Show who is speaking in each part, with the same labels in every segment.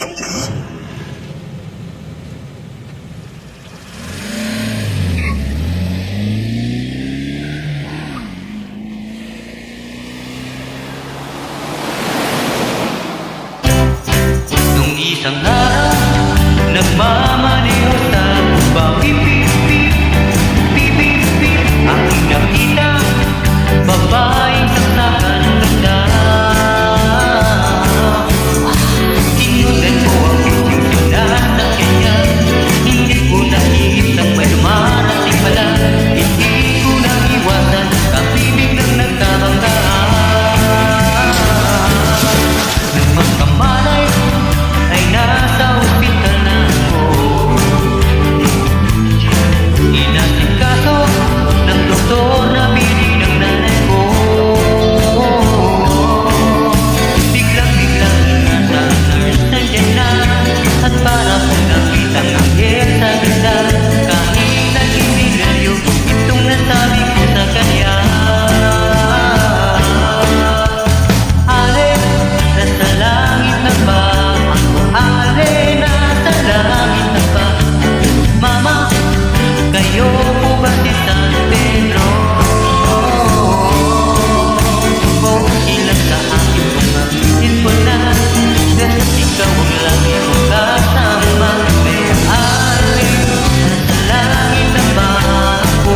Speaker 1: Nung isang araw, nagmamaneho sa pipip-pip, pipip-pip, aking nakita, babaeng saksakan ng ganda. Tinunan ko ang isyong sinasakyan niya, hindi ko naisip nang may dumarating pala, hindi ko naiwasan, kapibig ng nagkabanggaan. Nang magkamalay, ay nasa ospital na ako. Inasikaso ng doktor na bili ng nanay ko. Biglang-biglang nasa nurse nandiyan na, at para kong nakitang anghel sa ganda. Kahit nagkinilayo, itong nasabi ko sa kanya. Ale, nasa langit na ba? Ale, nasa langit na ba? Mama, kayo po ba si San Pedro? Kung ilang sa akin kung mabitin ko na, dahil ikaw ang lagi kong kasama. Pero ale, nasa langit na ba ako?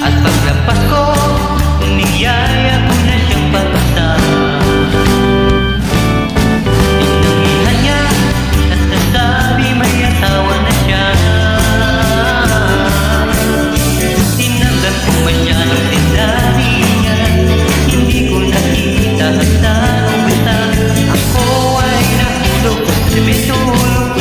Speaker 1: At paglampas ko, niyaya ko na siyang patasa. Tinangihan niya at nasabi may asawa na siya. Tinanggap ko masyadong sinabi niya, hindi ko nakita hasta nung basta ako ay nahulog sa bitulog.